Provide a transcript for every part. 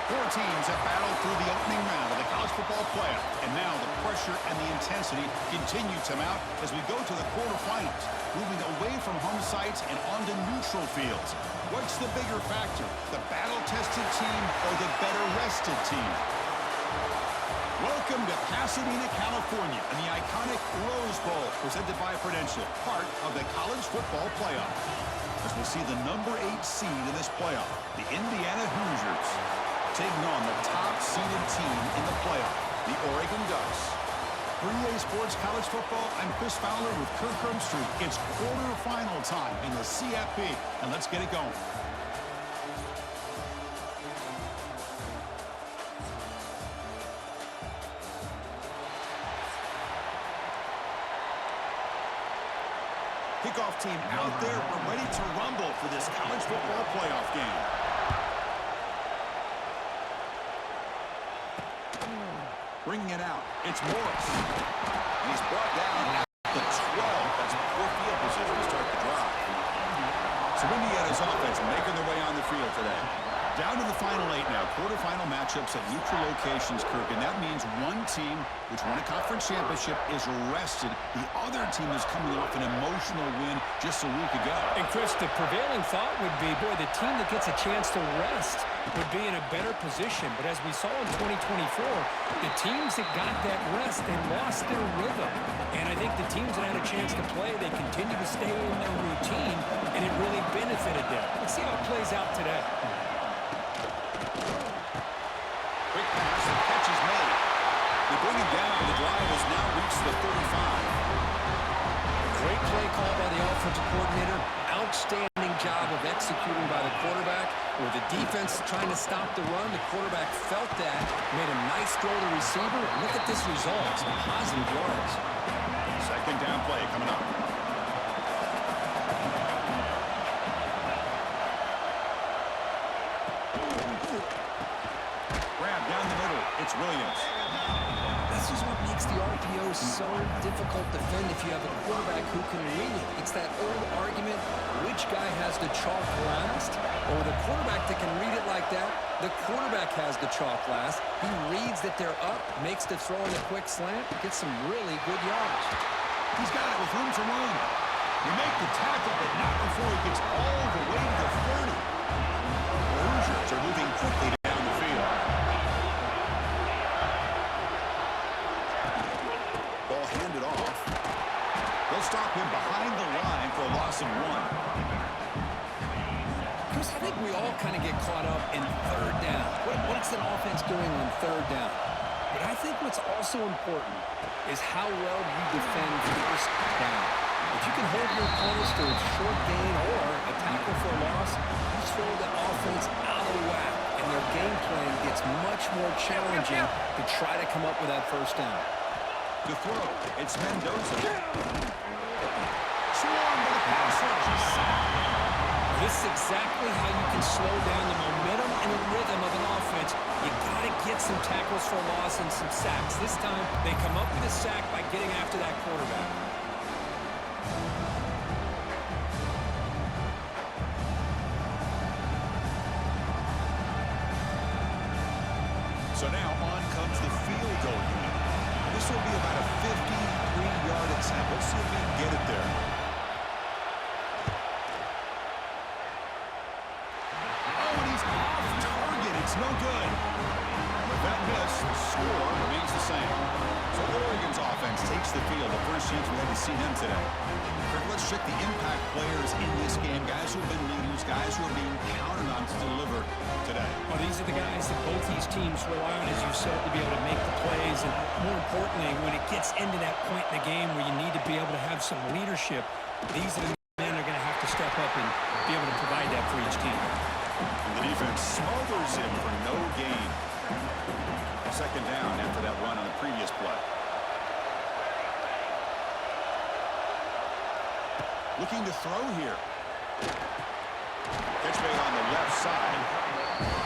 Four teams have battled through the opening round of the college football playoff, and now the pressure and the intensity continue to mount as we go to the quarterfinals, moving away from home sites and onto neutral fields. What's the bigger factor, the battle-tested team or the better-rested team? Welcome to Pasadena, California, and the iconic Rose Bowl, presented by Prudential, part of the college football playoff. As we see the number 8 seed in this playoff, the Indiana Hoosiers, taking on the top-seeded team in the playoff, the Oregon Ducks. For EA Sports College Football, I'm Chris Fowler with Kirk Herbstreit. It's quarterfinal time in the CFP, and let's get it going. Kickoff team out there. We're ready to rumble for this college football playoff game. Bringing it out. It's Morris. And he's brought down at the 12. That's poor field position to start the drive. So Indiana's offense making their way on the field today. Down to the final 8 now. Quarterfinal matchups at neutral locations, Kirk. And that means one team, which won a conference championship, is rested. The other team is coming off an emotional win just a week ago. And, Chris, the prevailing thought would be, boy, the team that gets a chance to rest would be in a better position. But as we saw in 2024, the teams that got that rest, they lost their rhythm. And I think the teams that had a chance to play, they continue to stay in their routine, and it really benefited them. Let's see how it plays out today. Quick pass, the catch is made. They bring him down, and the drive has now reached the 35. Great play call by the offensive coordinator. Outstanding job of executing by the quarterback. With the defense trying to stop the run, the quarterback felt that, made a nice throw to the receiver. Look at this result, some positive yards. Second down play coming up. Grab down the middle. It's Williams. This is what makes the RPO so difficult to defend if you have a quarterback who can read it. It's that old argument, which guy has the chalk last? Or the quarterback that can read it like that, the quarterback has the chalk last. He reads that they're up, makes the throw in a quick slant, gets some really good yards. He's got it with room to run. They make the tackle, but not before he gets all the way to the 30. The Hoosiers are moving quickly down the field. Ball handed off. They'll stop him behind the line for a loss of 1. Chris, I think we all kind of get caught up in third down. What's an offense doing on third down? But I think what's also important is how well you defend first down. If you can hold your opponents to a short gain or a tackle for a loss, you throw the offense out of whack, and their game plan gets much more challenging to try to come up with that first down. To throw, it's Mendoza. Swarmed by the pass rush. This is exactly how you can slow down the momentum and the rhythm of an offense. You got to get some tackles for loss and some sacks. This time, they come up with a sack by getting after that quarterback. So now on comes the field goal unit. This will be about a 53-yard attempt. Let's see if we can get it there. No good. With that miss, the score remains the same. So Oregon's offense takes the field. The first chance we haven't seen them today. Kirk, let's check the impact players in this game. Guys who have been leaders, guys who are being counted on to deliver today. Well, these are the guys that both these teams rely on, as you said, to be able to make the plays. And more importantly, when it gets into that point in the game where you need to be able to have some leadership, these are the men that are going to have to step up and be able to provide that for each team. And the defense smothers him for no gain. Second down after that run on the previous play. Looking to throw here. Catch made on the left side.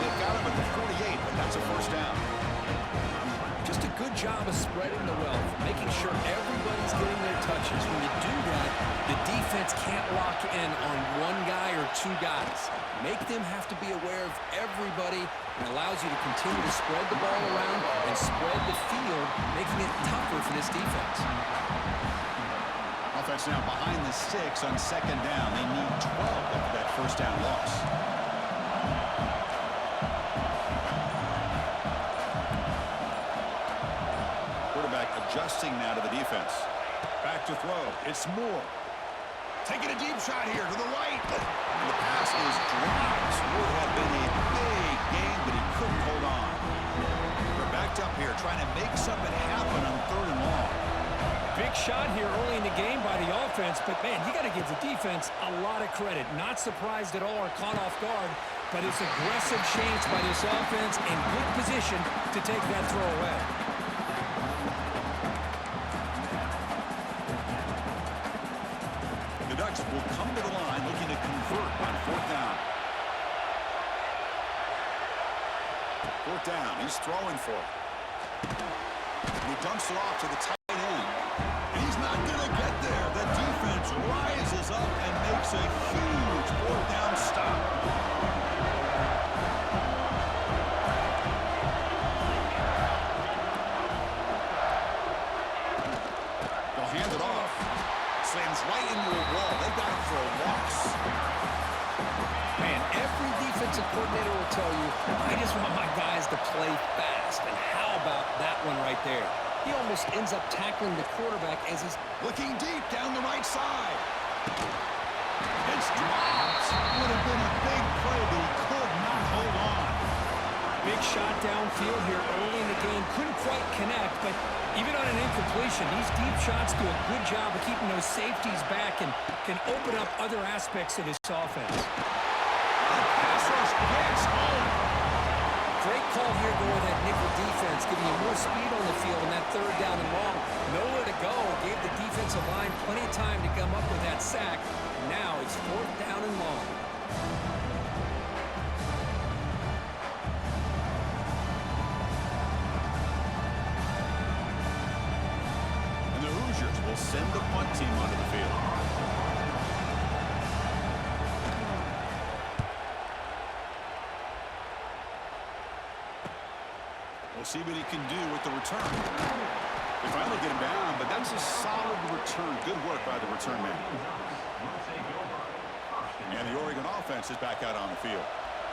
They've got him at the 48, but that's a first down. Just a good job of spreading the wealth, making sure everybody's getting their touches. When you do that, the defense can't lock in on one guy or two guys. make them have to be aware of everybody, and allows you to continue to spread the ball around and spread the field, making it tougher for this defense. Offense now behind the 6 on second down. They need 12 after that first down loss. Quarterback adjusting now to the defense. Back to throw. It's Moore. Taking a deep shot here to the right. And the pass is dropped. Would have been a big gain, but he couldn't hold on. We're backed up here trying to make something happen on third and long. Big shot here early in the game by the offense, but, man, you got to give the defense a lot of credit. Not surprised at all or caught off guard, but it's aggressive chance by this offense in good position to take that throw away. The Ducks will come to the line looking to convert on fourth down. Fourth down, he's throwing for it. And he dumps it off to the tight end. And he's not going to get there. The defense rises up and makes a huge fourth down stop. They'll hand it off. Slams right into a wall. They've got him for a loss. Man, every defensive coordinator will tell you, I just want my guys to play fast. And how about that one right there? He almost ends up tackling the quarterback as he's looking deep down the right side. It's dropped. Would have been a big play, but he could not hold on. big shot downfield here early in the game. Couldn't quite connect, but even on an incompletion, these deep shots do a good job of keeping those safeties back and can open up other aspects of this offense. Pass rush gets home. Great call here going with that nickel defense, giving you more speed on the field in that third down and long. Nowhere to go. Gave the defensive line plenty of time to come up with that sack. Now it's fourth down and long. And the Hoosiers will send the punt team onto the field. We'll see what he can do with the return. They finally get him down, but that's a solid return. Good work by the return man. And the Oregon offense is back out on the field.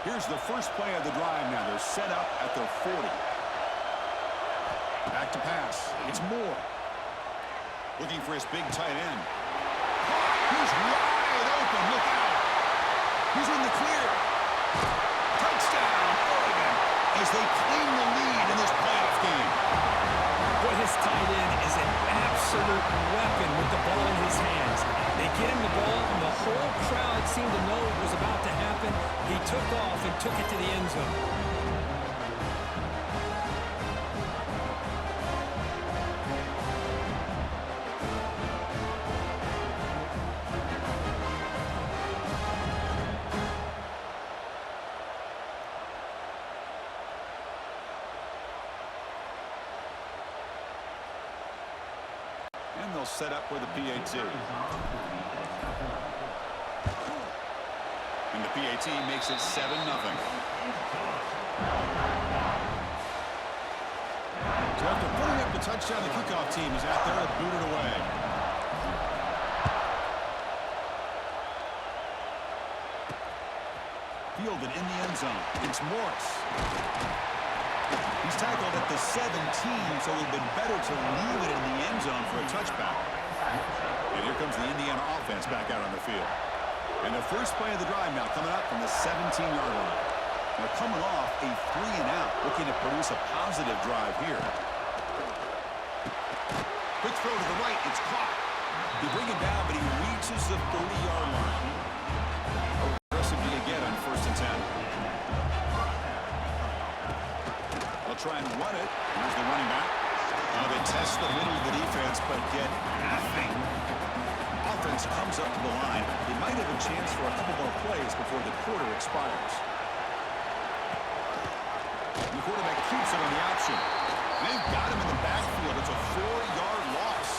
Here's the first play of the drive now. They're set up at their 40. Back to pass. It's Moore. Looking for his big tight end. He's wide open. Look out. He's in the clear. Touchdown, Oregon, as they claim the lead in this playoff game. Boy, his tight end is an absolute weapon with the ball in his hands. They get him the ball, and the whole crowd seemed to know it was about to happen. He took off and took it to the end zone. And they'll set up for the PAT. And the PAT makes it 7-0. So after putting up the touchdown, the kickoff team is out there to boot it away. Fielded in the end zone. It's Morris. He's tackled at the 17, so it would have been better to leave it in the end zone for a touchback. And here comes the Indiana offense back out on the field. And the first play of the drive now coming up from the 17-yard line. They're coming off a 3-and-out, looking to produce a positive drive here. Quick throw to the right. It's caught. They bring it down, but he reaches the 30-yard line. How aggressive do you get on 1st and 10? They'll try and run it. Here's the running back. Now they test the middle of the defense, but get nothing. Offense comes up to the line. They might have a chance for a couple more plays before the quarter expires. And the quarterback keeps it on the option. They've got him in the backfield. It's a 4-yard loss.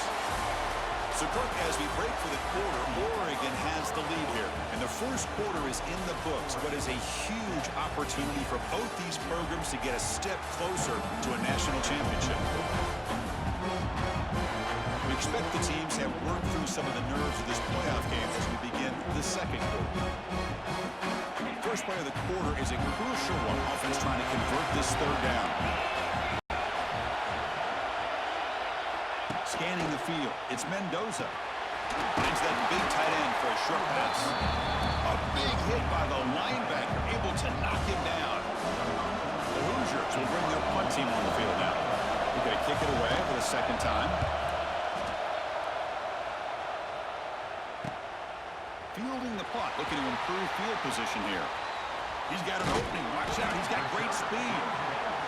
So, Cook, as we break for the quarter, Oregon has the lead here. And the first quarter is in the books. What is a huge opportunity for both these programs to get a step closer to a national championship. We expect the teams have worked through some of the nerves of this playoff game as we begin the second quarter. First play of the quarter is a crucial one. Offense trying to convert this third down. Scanning the field, it's Mendoza. Finds that big tight end for a short pass. A big hit by the linebacker, able to knock him down. The Hoosiers will bring their punt team on the field now. They're going to kick it away for the second time. Fielding the punt, looking to improve field position here. He's got an opening. Watch out, he's got great speed.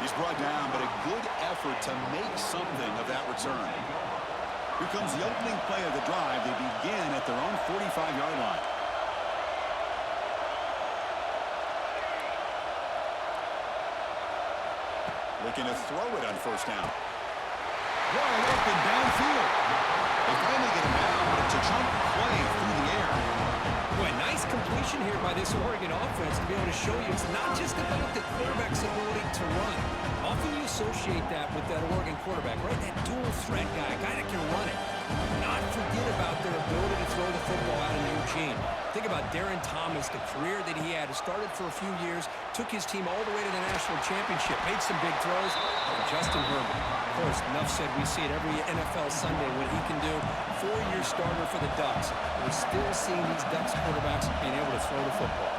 He's brought down, but a good effort to make something of that return. Here comes the opening play of the drive. They begin at their own 45-yard line. Looking to throw it on first down. Wide open downfield. They finally get him down, but it's a chunk play through the air. Boy, nice completion here by this Oregon offense to be able to show you it's not just about the quarterback's ability to run. Often you associate that with that Oregon quarterback, right? That dual threat guy, a guy that can run it. Not forget about their ability to throw the football out in Eugene. Think about Darren Thomas, the career that he had. Started for a few years, took his team all the way to the national championship, made some big throws. And Justin Herbert, of course, enough said, we see it every NFL Sunday what he can do. 4-year starter for the Ducks. We're still seeing these Ducks quarterbacks being able to throw the football.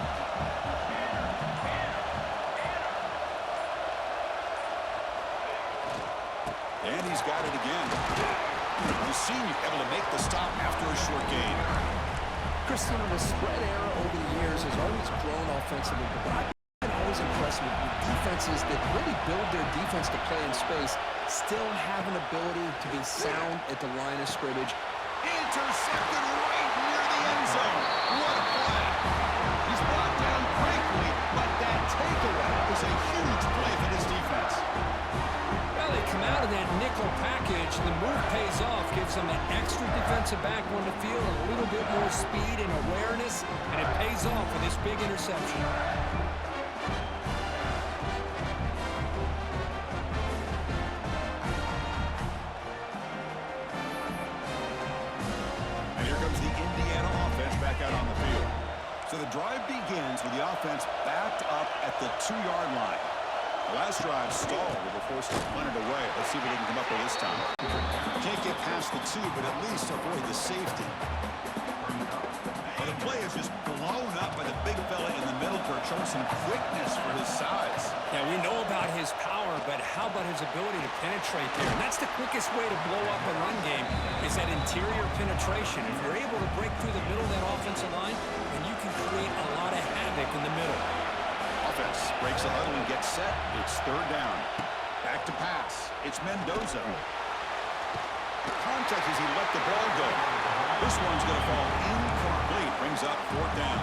And he's got it again. The senior able to make the stop after a short gain. Christian, the spread era over the years has always grown offensively, but I've been always impressed with defenses that really build their defense to play in space, still have an ability to be sound at the line of scrimmage. Intercepted right near the end zone. What a play. He's brought down quickly, but that takeaway was a huge play for this defense. Well, they come out of that nickel package, and the move pays off, gives them an extra defensive back on the field, a little bit more speed and awareness, and it pays off with this big interception. And here comes the Indiana offense back out on the field. So the drive begins with the offense backed up at the 2-yard line. The last drive stalled. They were forced to punt it away. Let's see if they can come up with this time. Can't get past the 2, but at least avoid the safety. Well, the play is just blown up by the big fella in the middle, showing some quickness for his size. Yeah, we know about his power, but how about his ability to penetrate there? And that's the quickest way to blow up a run game, is that interior penetration. If you're able to break through the middle of that offensive line, then you can create a lot of havoc in the middle. Offense breaks the huddle and gets set. It's third down. Back to pass. It's Mendoza. Contact as he let the ball go. This one's going to fall incomplete. Brings up fourth down.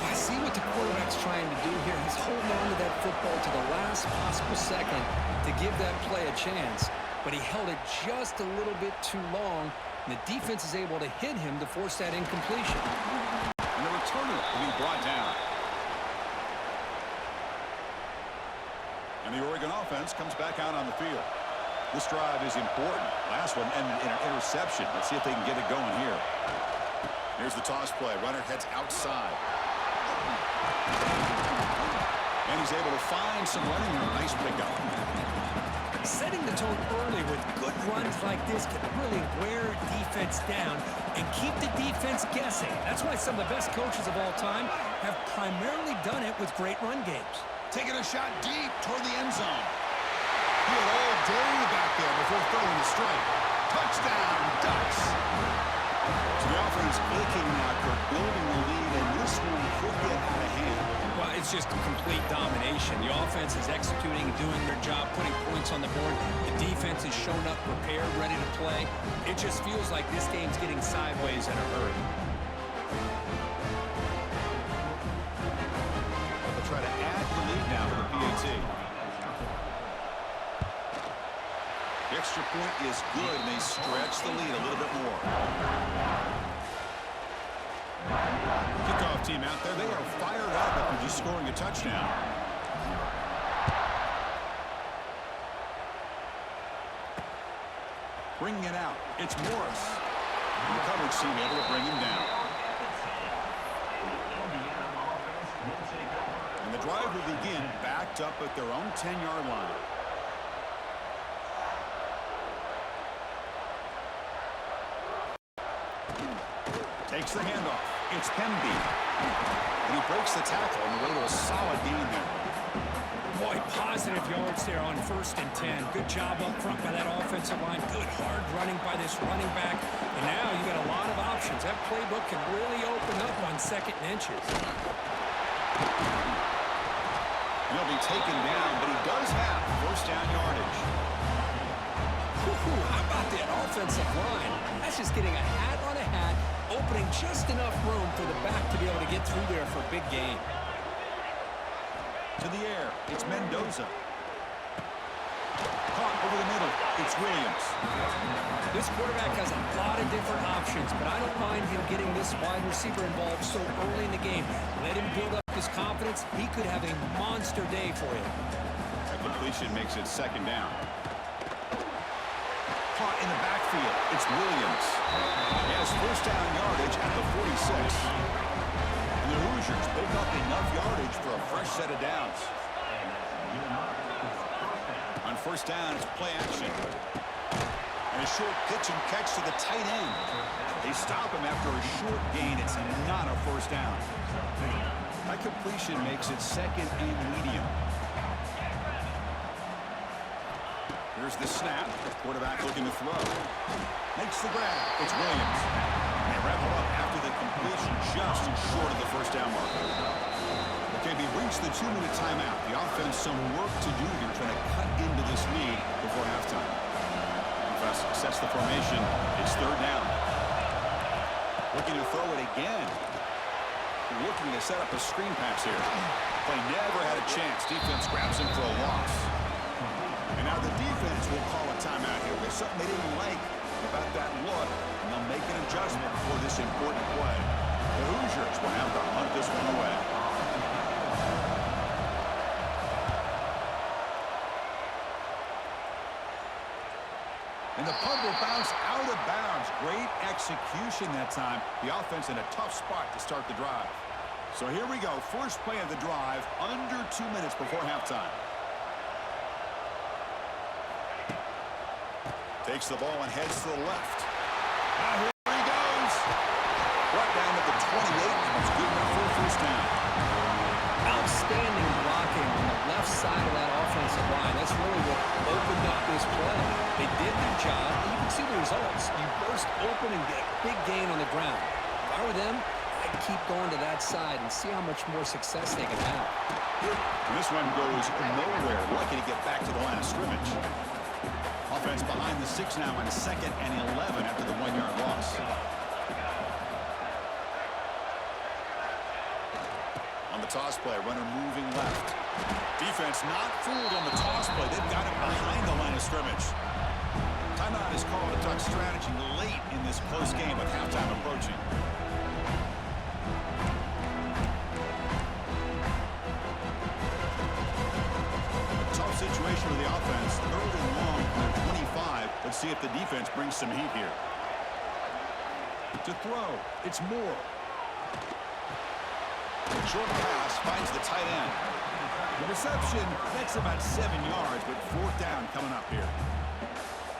I see what the quarterback's trying to do here. He's holding on to that football to the last possible second to give that play a chance. But he held it just a little bit too long, and the defense is able to hit him to force that incompletion. And the returner will be brought down. And the Oregon offense comes back out on the field. This drive is important. Last one ended in an interception. Let's see if they can get it going here. Here's the toss play. Runner heads outside. And he's able to find some running room. Nice pickup. Setting the tone early with good runs like this can really wear defense down and keep the defense guessing. That's why some of the best coaches of all time have primarily done it with great run games. Taking a shot deep toward the end zone. He had all day back there before throwing the strike. Touchdown, Ducks. So the offense looking now for building the lead, and this one could get out of hand. Well, it's just a complete domination. The offense is executing and doing their job, putting points on the board. The defense is shown up, prepared, ready to play. It just feels like this game's getting sideways in a hurry. Try to add the lead now to the PAT. Here extra point is good, and they stretch the lead a little bit more. Kickoff team out there. They are fired up after just scoring a touchdown. Bringing it out. It's Morris. And the coverage team able to bring him down. And the drive will begin backed up at their own 10-yard line. Takes the handoff. It's Pemby. And he breaks the tackle on the way to a solid gain there. Boy, positive yards there on 1st and 10. Good job up front by that offensive line. Good hard running by this running back. And now you got a lot of options. That playbook can really open up on 2nd and inches. He'll be taken down, but he does have 1st down yardage. How about that offensive line? That's just getting a hat on a hat, opening just enough room for the back to be able to get through there for a big gain. To the air, it's Mendoza. Caught over the middle, it's Williams. This quarterback has a lot of different options, but I don't mind him getting this wide receiver involved so early in the game. Let him build up his confidence. He could have a monster day for you. That completion makes it 2nd down. Caught in the backfield, it's Williams. He has 1st down yardage at the 46. The Hoosiers pick up enough yardage for a fresh set of downs. On 1st down, it's play action. And a short pitch and catch to the tight end. They stop him after a short gain. It's not a 1st down. That completion makes it 2nd and medium. Here's the snap. The quarterback looking to throw. Makes the grab. It's Williams. They wrap it up after the completion just short of the 1st down mark. Okay, we've reached the 2-minute timeout. The offense some work to do here trying to cut into this lead before halftime. Defense sets the formation. It's 3rd down. Looking to throw it again. Looking to set up a screen pass here. Play never had a chance. Defense grabs him for a loss. And now the defense will call a timeout here. There's something they didn't like about that look, and they'll make an adjustment for this important play. The Hoosiers will have to hunt this one away. And the punt will bounce out of bounds. Great execution that time. The offense in a tough spot to start the drive. So here we go. First play of the drive, under 2 minutes before halftime. Takes the ball and heads to the left. Now here he goes. Right down at the 28, and it's good enough for a 1st down. Outstanding blocking on the left side of that offensive line. That's really what opened up this play. They did their job, and you can see the results. You burst open and get a big gain on the ground. If I were them, I'd keep going to that side and see how much more success they can have. And this one goes nowhere. Lucky to get back to the line of scrimmage. Offense behind the 6 now on 2nd and 11 after the 1-yard loss. On the toss play, runner moving left. Defense not fooled on the toss play. They've got it behind the line of scrimmage. Timeout is called a duck strategy late in this close game with halftime approaching. Situation with the offense, 3rd and long from 25. Let's see if the defense brings some heat here. To throw, it's Moore. Short pass finds the tight end. The reception, that's about 7 yards, but 4th down coming up here.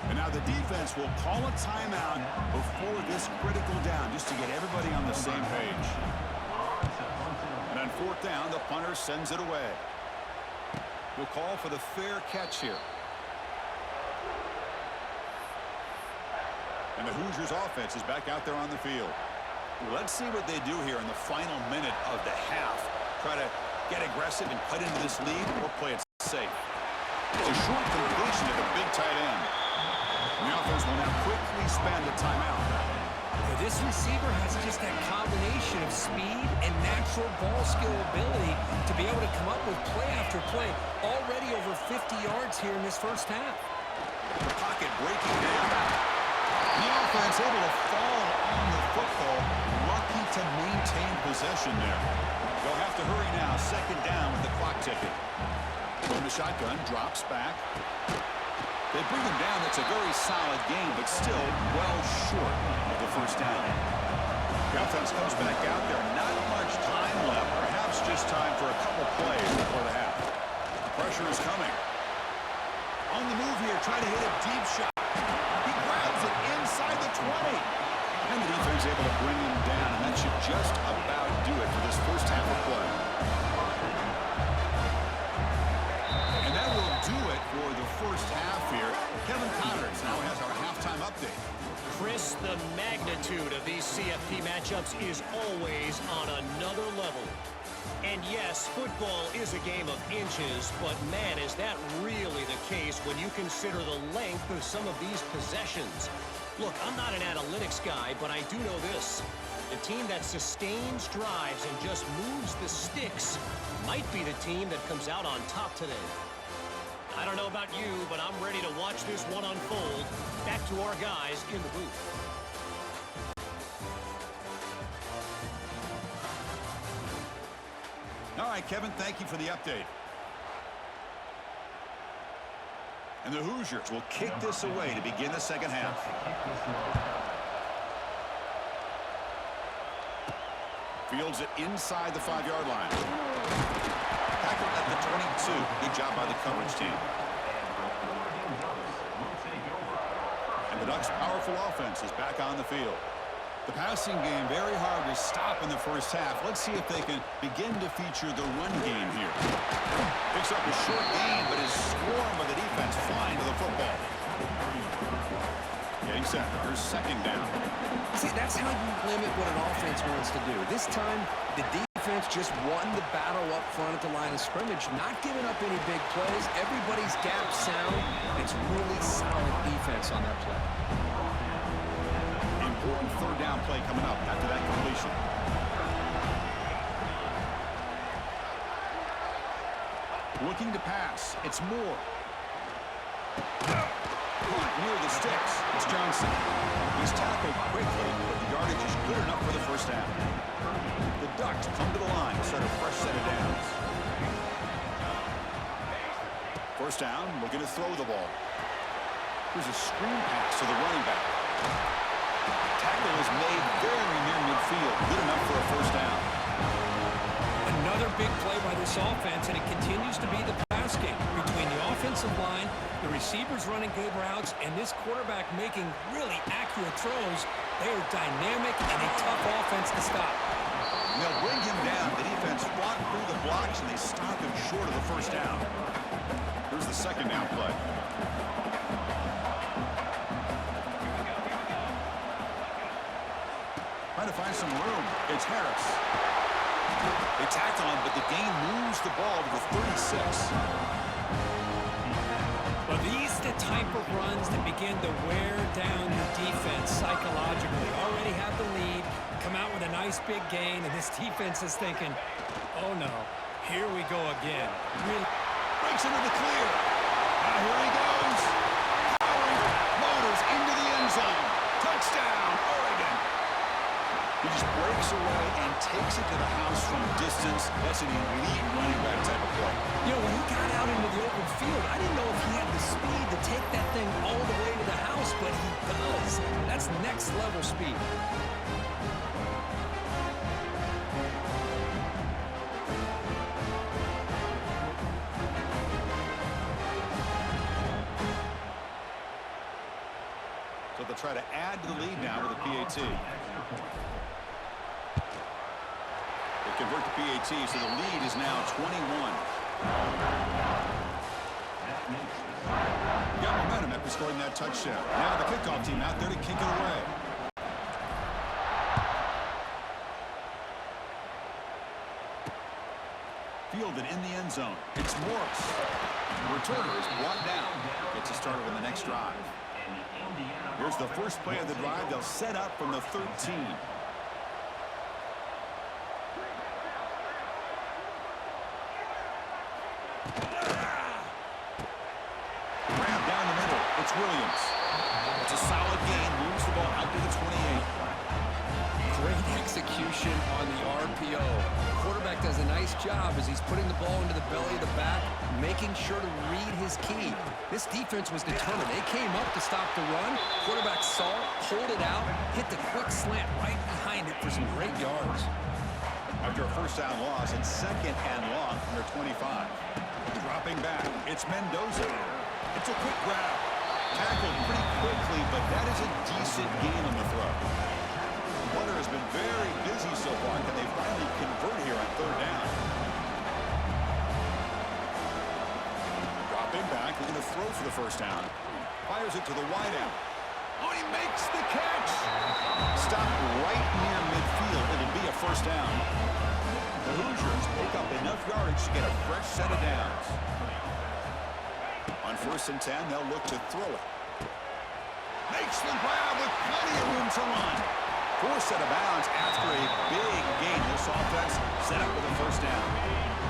And now the defense will call a timeout before this critical down, just to get everybody on the same page. And on 4th down, the punter sends it away. We'll call for the fair catch here. And the Hoosiers offense is back out there on the field. Let's see what they do here in the final minute of the half. Try to get aggressive and cut into this lead, or play it safe. It's a short completion to the big tight end. And the offense will now quickly spend a timeout. This receiver has just that combination of speed and natural ball skill ability to be able to come up with play after play. Already over 50 yards here in this 1st half. The pocket breaking down. The offense able to fall on the football. Lucky to maintain possession there. They'll have to hurry now. Second down with the clock ticking. From the shotgun, drops back. They bring him down. It's a very solid game, but still well short of the first down. The offense comes back out there. Not much time left. Perhaps just time for a couple plays before the half. The pressure is coming. On the move here, trying to hit a deep shot. He grabs it inside the 20. And the defense able to bring him down, and that should just about do it for this first half of play. And that will do it for the first half here. Kevin Connors now has our halftime update. Chris, the magnitude of these CFP matchups is always on another level. And yes, football is a game of inches, but man, is that really the case when you consider the length of some of these possessions. Look, I'm not an analytics guy, but I do know this. The team that sustains drives and just moves the sticks might be the team that comes out on top today. I don't know about you, but I'm ready to watch this one unfold. Back to our guys in the booth. All right, Kevin, thank you for the update. And the Hoosiers will kick this away to begin the second half. Fields it inside the 5-yard line. Tackled at the 22. Good job by the coverage team. And the Ducks' powerful offense is back on the field. The passing game very hard to stop in the first half. Let's see if they can begin to feature the run game here. Picks up a short gain, but is swarmed by the defense flying to the football. Getting set. Here's second down. See, that's how you limit what an offense wants to do. This time, the defense just won the battle up front at the line of scrimmage, not giving up any big plays. Everybody's gap sound. It's really solid defense on that play. Important third down play coming up after that completion. Looking to pass. It's Moore. Near the sticks. It's Johnson. He's tackled quickly, but the yardage is good enough for the first down. The Ducks come to the line to start a fresh set of downs. First down, looking to throw the ball. Here's a screen pass to the running back. Tackle is made very near midfield. Good enough for a first down. Another big play by this offense, and it continues to be the pass game between the offensive line, the receivers running good routes, and this quarterback making really accurate throws. They are dynamic and a tough offense to stop. And they'll bring him down. The defense fought through the blocks, and they stop him short of the first down. Here's the second down play. Trying to find some room. It's Harris. They tackle him, but the gain moves the ball to the 36. Well, these are the type of runs that begin to wear down the defense psychologically. Already have the lead, come out with a nice big gain, and this defense is thinking, oh no, here we go again. Really Breaks into the clear. Now here he goes. Powering motors into the end zone. Touchdown, Oregon. He just breaks away and takes it to the house from distance. That's an elite running back type of play. You know, when he got out into the open field, I didn't know if he had the speed to take that thing all the way to the house, but he does. That's next level speed. So they'll try to add to the lead now with a PAT. They convert to PAT, so the lead is now 21. Got momentum after scoring that touchdown. Now the kickoff team out there to kick it away. Fielded in the end zone. It's Morris. The returner is brought down. Gets us started on the next drive. Here's the first play of the drive. They'll set up from the 13. Grab down the middle. It's Williams. It's a solid gain. Moves the ball out to the 28. Great execution on the RPO. Quarterback does a nice job as he's putting the ball into the belly of the back, making sure to read his key. This defense was determined. They came up to stop the run. Quarterback saw it, pulled it out, hit the quick slant right behind it for some great yards. After a first down loss and second and long from their 25. Dropping back, it's Mendoza. It's a quick grab. Tackled pretty quickly, but that is a decent gain on the throw. Butler has been very busy so far. Can they finally convert here on third down? Dropping back, looking to throw for the first down. Fires it to the wideout. Oh, he makes the catch! Stopped right near midfield. It'll be a first down. The Hoosiers pick up enough yardage to get a fresh set of downs. On 1st and 10, they'll look to throw it. Makes the grab with plenty of room to run. Forced out of bounds after a big gain. This offense set up with a first down.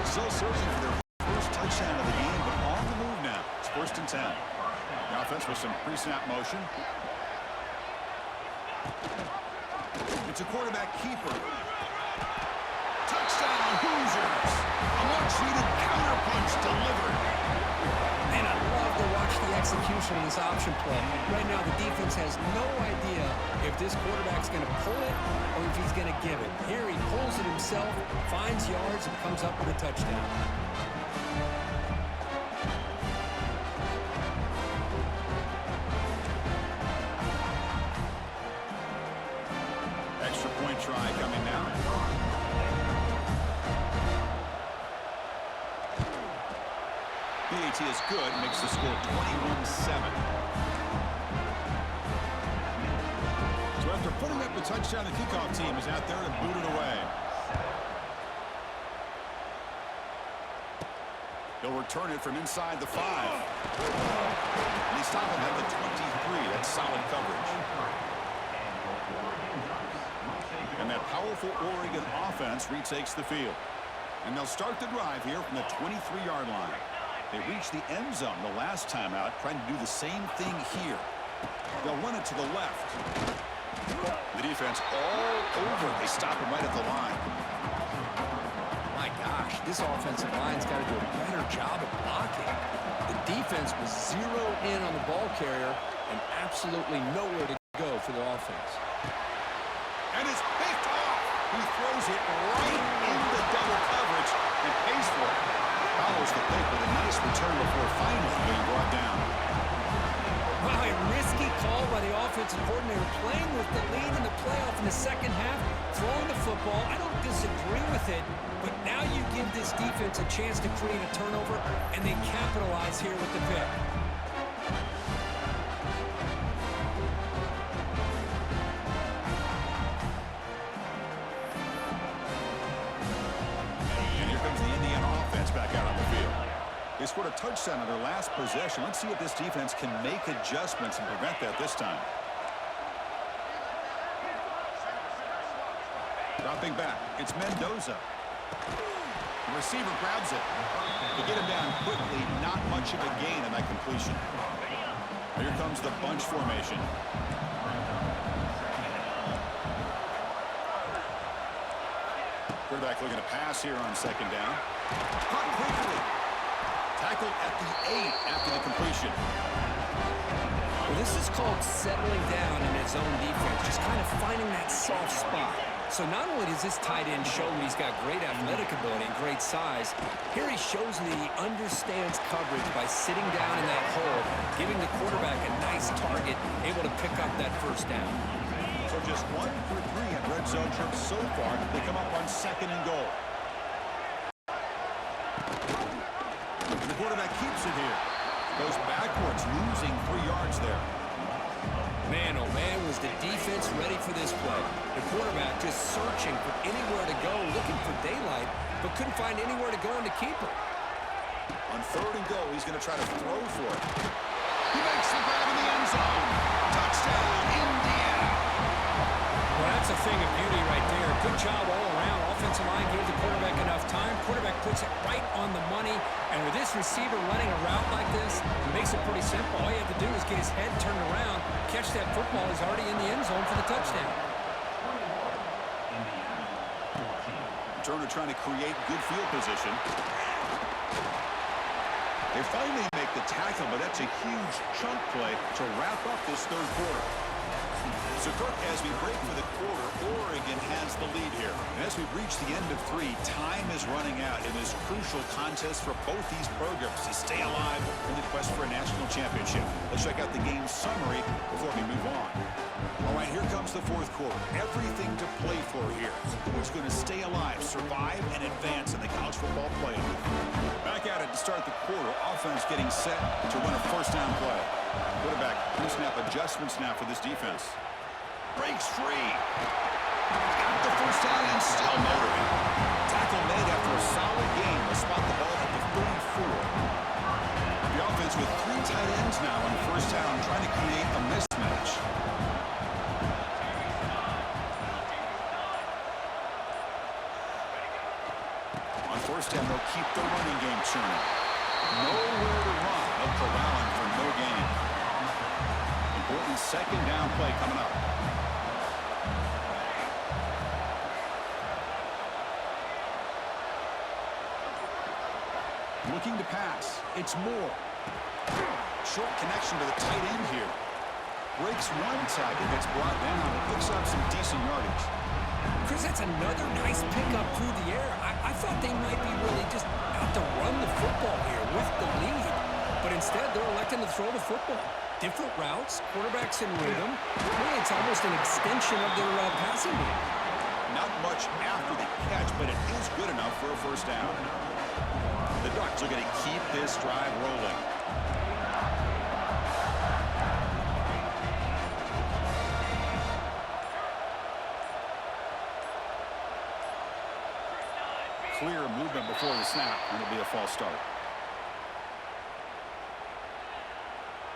Still searching for their first touchdown of the game, but on the move now. It's 1st and 10. The offense with some pre-snap motion. It's a quarterback keeper. Touchdown, Hoosiers! A much-needed counterpunch delivered. Man, I love to watch the execution of this option play. Right now, the defense has no idea if this quarterback's going to pull it or if he's going to give it. Here, he pulls it himself, finds yards, and comes up with a touchdown. Extra point try coming now. PAT is good, makes the score 21-7. So after putting up the touchdown, the kickoff team is out there to boot it away. He'll return it from inside the 5. And they stop him at the 23. That's solid coverage. And that powerful Oregon offense retakes the field. And they'll start the drive here from the 23-yard line. They reached the end zone the last time out, trying to do the same thing here. They'll run it to the left. The defense all over. They stop him right at the line. My gosh, this offensive line's got to do a better job of blocking. The defense was zeroed in on the ball carrier and absolutely nowhere to go for the offense. And it's picked off. He throws it right into double coverage and pays for it. Follows the pick with a nice return before finally being brought down. Wow, a risky call by the offensive coordinator, playing with the lead in the playoff in the second half, throwing the football. I don't disagree with it, but now you give this defense a chance to create a turnover, and they capitalize here with the pick. Back out on the field. They scored a touchdown on their last possession. Let's see if this defense can make adjustments and prevent that this time. Dropping back, it's Mendoza. The receiver grabs it. To get him down quickly, not much of a gain in that completion. Here comes the bunch formation. Quarterback looking to pass here on second down. Caught quickly. Tackled at the 8 after the completion. Well, this is called settling down in his own defense, just kind of finding that soft spot. So not only does this tight end show that he's got great athletic ability and great size, here he shows that he understands coverage by sitting down in that hole, giving the quarterback a nice target, able to pick up that first down. So just 1 for 3 at red zone trips so far. They come up on 2nd and goal. And the quarterback keeps it here. Goes backwards, losing 3 yards there. Man, oh man, was the defense ready for this play. The quarterback just searching for anywhere to go, looking for daylight, but couldn't find anywhere to go in the keeper. On 3rd and goal, he's going to try to throw for it. He makes the grab in the end zone. Touchdown, Indiana. Well, that's a thing of beauty right there. Good job all around. offensive line gave the quarterback enough time. Quarterback puts it right on the money. And with this receiver running a route like this, it makes it pretty simple. All you have to do is get his head turned around, catch that football. He's already in the end zone for the touchdown. Turner trying to create good field position. They finally make the tackle, but that's a huge chunk play to wrap up this third quarter. So, Kirk, as we break for the quarter, Oregon has the lead here. And as we reach the end of 3, time is running out in this crucial contest for both these programs to stay alive in the quest for a national championship. Let's check out the game summary before we move on. All right, here comes the fourth quarter. Everything to play for here. Who's going to stay alive, survive, and advance in the college football playoff? Back at it to start the quarter. Offense getting set to run a first down play. Quarterback pre-snap adjustments now for this defense. Breaks free. Got the first down and still motoring. Tackle made after a solid game. Will spot the ball at the 34. The offense with 3 tight ends now on first down, trying to create a mismatch. On first down, they'll keep the running game churning. Nowhere to run. They'll corral him for no gain. Important second down play coming up. Looking to pass. It's Moore. Short connection to the tight end here. Breaks one tackle, gets brought down, and picks up some decent yardage. Chris, that's another nice pickup through the air. I thought they might be really just out to run the football here with the lead. But instead, they're electing to throw the football. Different routes, quarterbacks in rhythm. Really, it's almost an extension of their passing game. Not much after the catch, but it is good enough for a first down. The Ducks are going to keep this drive rolling. Clear movement before the snap, and it'll be a false start.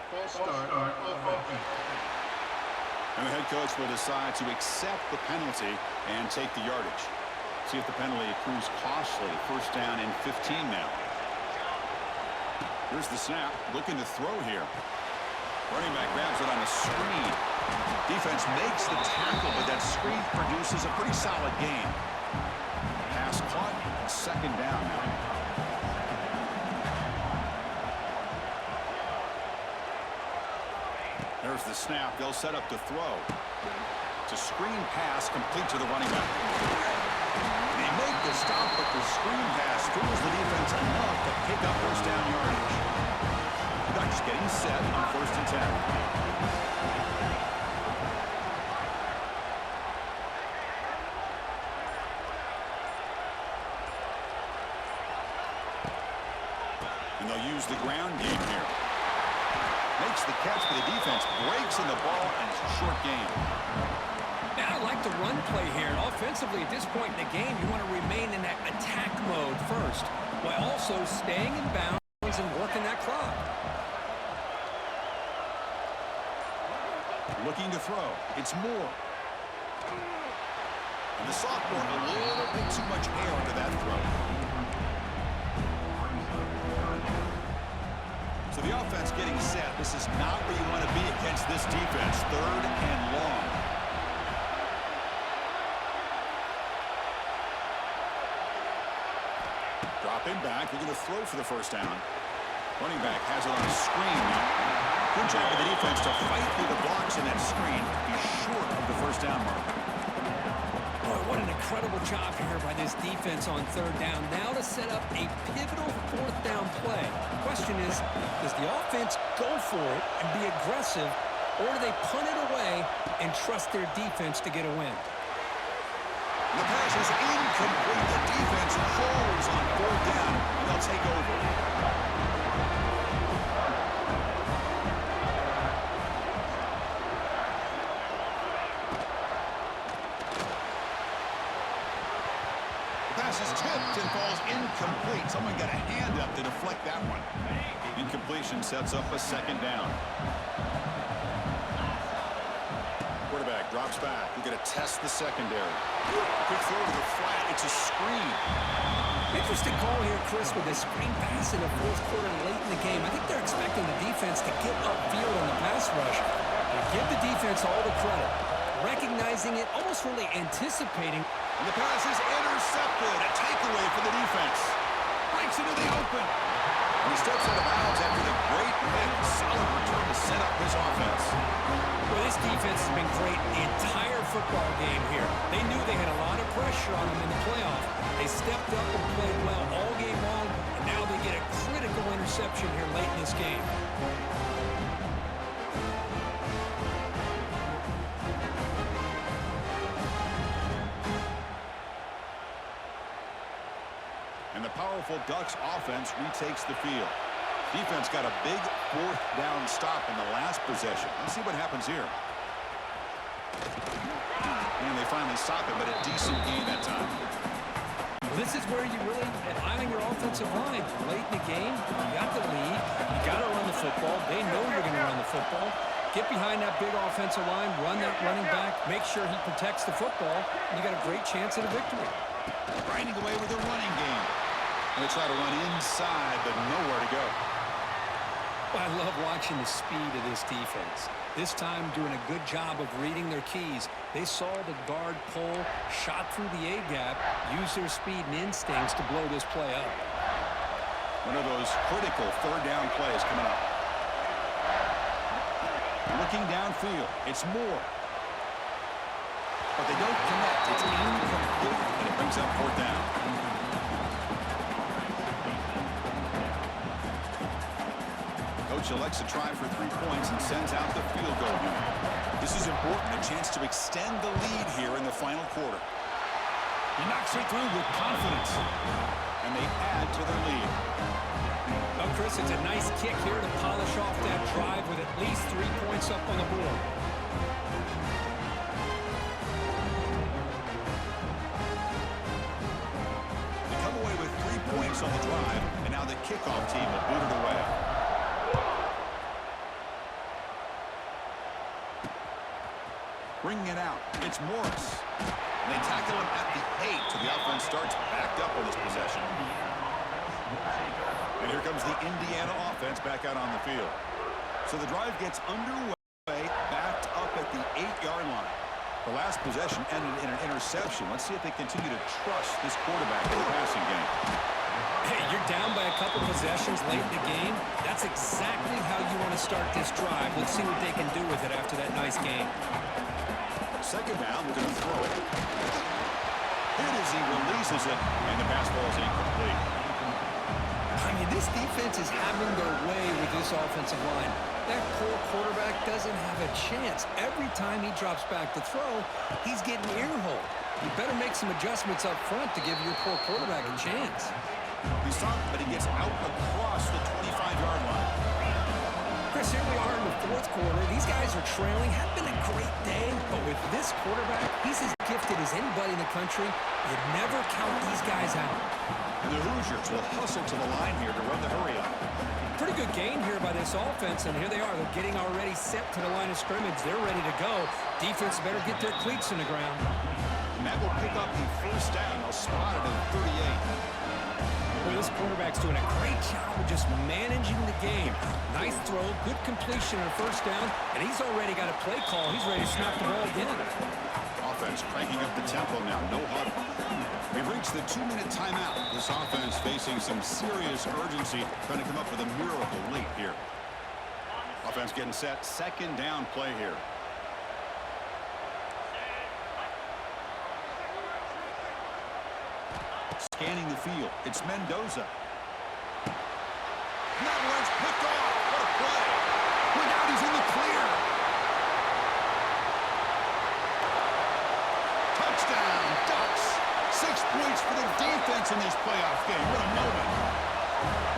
False start. And the head coach will decide to accept the penalty and take the yardage. See if the penalty proves costly. First down and 15 now. Here's the snap. Looking to throw here. Running back grabs it on a screen. Defense makes the tackle, but that screen produces a pretty solid gain. Pass caught. Second down now. There's the snap. They'll set up to throw. It's a screen pass complete to the running back. They make the stop, but the screen pass fools the defense enough to pick up first down yardage. Ducks getting set on first and 10. And they'll use the ground game here. Makes the catch for the defense, breaks in the ball, and it's a short game. Now, I like the run play here. Offensively, at this point in the game, you want to remain in that attack mode first, while also staying in bounds and working that clock. Looking to throw. It's Moore. And the sophomore, a little bit too much air into that throw. So the offense getting set. This is not where you want to be against this defense. Third and long. Dropping back. They're going to throw for the first down. Running back has it on a screen now. Good job of the defense to fight through the blocks in that screen. He's short of the first down mark. Boy, what an incredible job here by this defense on third down. Now to set up a pivotal fourth down play. Question is, does the offense go for it and be aggressive, or do they punt it away and trust their defense to get a win? The pass is incomplete. The defense holds on fourth down, and they'll take over. Pass is tipped and falls incomplete. Someone got a hand up to deflect that one. Incompletion sets up a second down. Quarterback Drops back. We're going to test the secondary. Quick throw to the flat. It's a screen. Interesting call here, Chris, with this screen pass in the fourth quarter late in the game. I think they're expecting the defense to get upfield on the pass rush. But give the defense all the credit. Recognizing it, almost really anticipating. And the pass is intercepted. A takeaway for the defense. Breaks into the open. And he steps out of bounds after the great pick. Solid return to set up his offense. Well, this defense has been great the entire football game here. They knew they had a lot of pressure on them in the playoff. They stepped up and played well all game long, and now they get a critical interception here late in this game. And the powerful Ducks offense retakes the field. Defense got a big fourth down stop in the last possession. Let's see what happens here. And they finally stop it, but a decent gain that time. This is where you really rely on your offensive line. Late in the game, you got the lead. You got to run the football. They know you're going to run the football. Get behind that big offensive line, run that running back, make sure he protects the football, and you got a great chance at a victory. Grinding away with a running game. And they try to run inside, but nowhere to go. I love watching the speed of this defense. This time doing a good job of reading their keys. They saw the guard pull, shot through the A-gap, used their speed and instincts to blow this play up. One of those critical third down plays coming up. Looking downfield, it's Moore. But they don't connect. It's incomplete, and it brings up fourth down. Coach elects to try for 3 points and sends out the field goal unit. This is important, a chance to extend the lead here in the final quarter. He knocks it through with confidence, and they add to their lead. Well, Chris, it's a nice kick here to polish off that drive with at least 3 points up on the board. They come away with 3 points on the drive, and now the kickoff team will boot it away. Bringing it out, it's Morris. And they tackle him at the 8, so the offense starts backed up on this possession. And here comes the Indiana offense back out on the field. So the drive gets underway, backed up at the 8-yard line. The last possession ended in an interception. Let's see if they continue to trust this quarterback in the passing game. Hey, you're down by a couple possessions late in the game. That's exactly how you want to start this drive. Let's see what they can do with it after that nice game. Second down, we're going to throw it. Hit as he releases it, and the pass ball is incomplete. I mean, this defense is having their way with this offensive line. That poor quarterback doesn't have a chance. Every time he drops back to throw, he's getting ear-holed. You better make some adjustments up front to give your poor quarterback a chance. He's stopped, but he gets out across the 25-yard line. Chris, here we are in the fourth quarter. These guys are trailing. Had been a great day, but with this quarterback, he's as gifted as anybody in the country. You never count these guys out. And the Hoosiers will hustle to the line here to run the hurry up. Pretty good gain here by this offense, and here they are. They're getting already set to the line of scrimmage. They're ready to go. Defense better get their cleats in the ground. And that will pick up the first down. They'll spot it at 38. Well, this quarterback's doing a great job of just managing the game. Nice throw, good completion on first down, and he's already got a play call. He's ready to snap the ball again. Offense cranking up the tempo now. No huddle. We've reached the 2-minute timeout. This offense facing some serious urgency, trying to come up with a miracle late here. Offense getting set. Second down play here. Scanning the field. It's Mendoza. That one's picked off. What a play. Look out, he's in the clear. Touchdown, Ducks. 6 points for the defense in this playoff game. What a moment.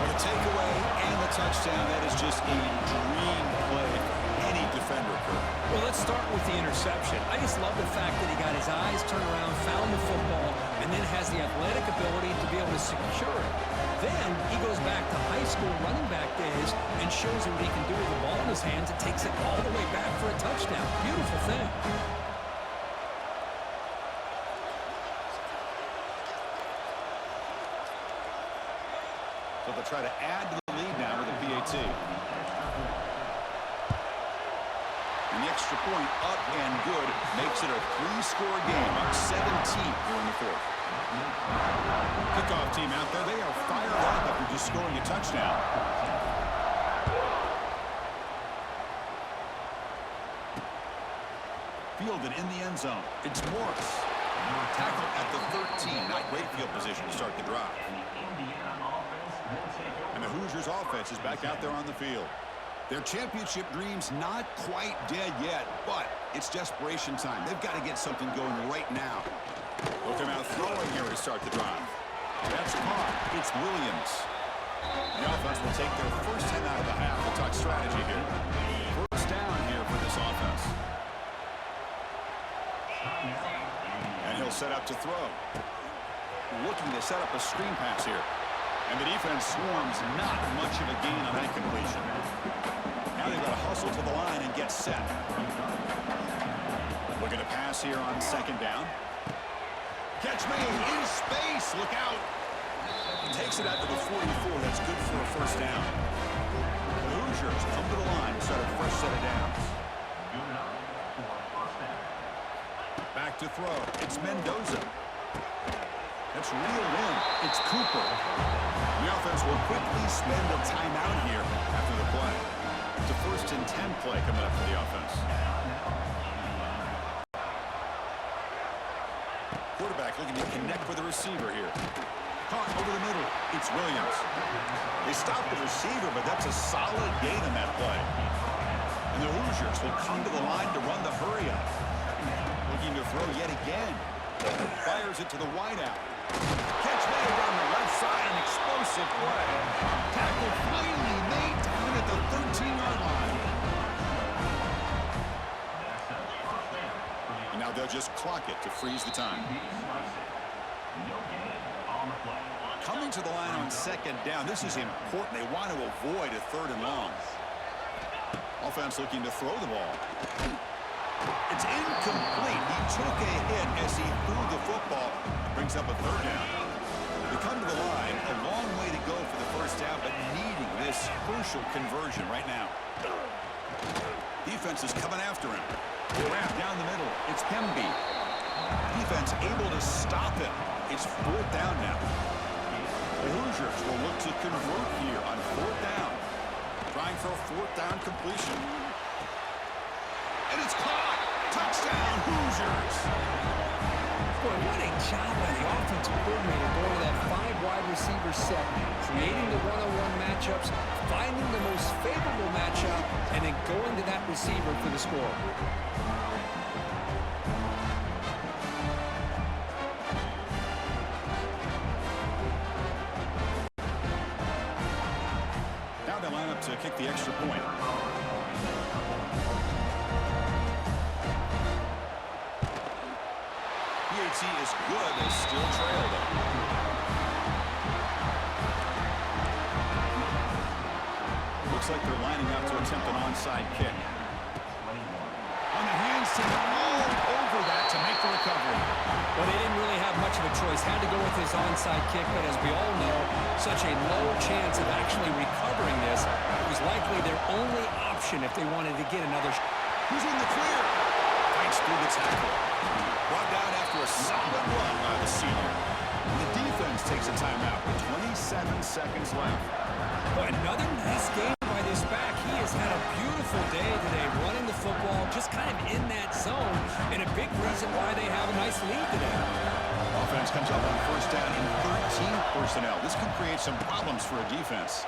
What a takeaway and the touchdown. That is just a dream play for any defender could. Well, let's start with the interception. I just love the fact that he got his eyes turned around, found the football, and then has the athletic ability to be able to secure it. Then he goes back to high school running back days and shows him what he can do with the ball in his hands. It takes it all the way back for a touchdown. Beautiful thing. try to add to the lead now with a PAT. And the extra point up and good makes it a 3-score game, up 17 here in the fourth. Kickoff team out there, they are fired up after just scoring a touchdown. Fielded in the end zone. It's Morris. Tackle at the 13. Not great field position to start the drive. And the Hoosiers offense is back out there on the field. Their championship dream's not quite dead yet, but it's desperation time. They've got to get something going right now. Look him out throwing here to start the drive. That's caught. It's Williams. The offense will take their first 10 out of the half. We'll talk strategy here. First down here for this offense. And he'll set up to throw. Looking to set up a screen pass here. And the defense swarms, not much of a gain on that completion. Now they've got to hustle to the line and get set. Looking to pass here on second down. Catch made in space. Look out. Takes it out to the 44. That's good for a first down. The Hoosiers come to the line to start a fresh set of downs. Back to throw. It's Mendoza. That's reeled in. It's Cooper. The offense will quickly spend a timeout here after the play. It's a 1st and 10 play coming up for the offense. Quarterback looking to connect with the receiver here. Caught over the middle. It's Williams. They stopped the receiver, but that's a solid gain on that play. And the Hoosiers will come to the line to run the hurry up. Looking to throw yet again. Fires it to the wideout. Catch made on the left side, an explosive play. Tackle finally made down at the 13-yard line. And now they'll just clock it to freeze the time. Coming to the line on second down, this is important. They want to avoid a 3rd and long. Offense looking to throw the ball. It's incomplete. He took a hit as he threw the football. Brings up a 3rd down. They come to the line. A long way to go for the first down, but needing this crucial conversion right now. Defense is coming after him. Wrap down the middle. It's Pemby. Defense able to stop him. It's 4th down now. The Hoosiers will look to convert here on 4th down. Trying for a 4th down completion. And it's caught. Touchdown, Hoosiers. Boy, what a job by the offensive coordinator going to that 5-wide receiver set, creating the one-on-one matchups, finding the most favorable matchup, and then going to that receiver for the score. Now they line up to kick the extra point. PAT is good. They still trail though. Looks like they're lining up to attempt an onside kick. On the hands to all over that to make the recovery. Well, they didn't really have much of a choice. Had to go with his onside kick, but as we all know, such a low chance of actually recovering this. It was likely their only option if they wanted to get another shot. Who's in the clear? Fights through the tackle. Brought down after a solid run by the senior. The defense takes a timeout with 27 seconds left. Boy, another nice game by this back. He has had a beautiful day today running the football, just kind of in that zone, and a big reason why they have a nice lead today. Offense comes up on 1st down and 13 personnel. This could create some problems for a defense.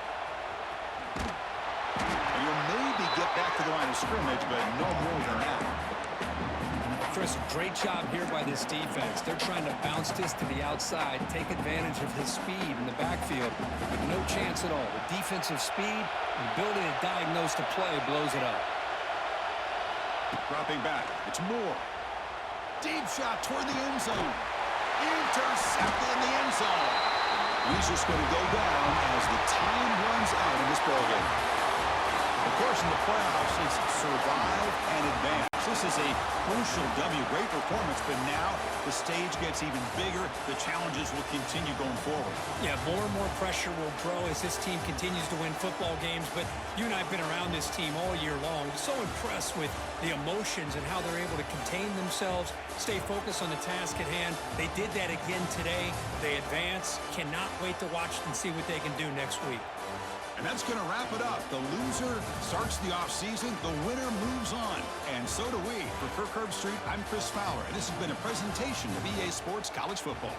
And you'll maybe get back to the line of scrimmage, but no more than that. Chris, great job here by this defense. They're trying to bounce this to the outside, take advantage of his speed in the backfield, but no chance at all. The defensive speed and ability to diagnose the play blows it up. Dropping back. It's Moore. Deep shot toward the end zone. Intercepted in the end zone. He's just going to go down as the time runs out in this ballgame. Of course, in the playoffs, it's survive and advance. This is a crucial W. Great performance, but now the stage gets even bigger. The challenges will continue going forward. Yeah, more and more pressure will grow as this team continues to win football games, but you and I have been around this team all year long. So impressed with the emotions and how they're able to contain themselves, stay focused on the task at hand. They did that again today. They advance. Cannot wait to watch and see what they can do next week. And that's going to wrap it up. The loser starts the offseason. The winner moves on. And so do we. For Kirk Herbstreit, I'm Chris Fowler. And this has been a presentation of EA Sports College Football.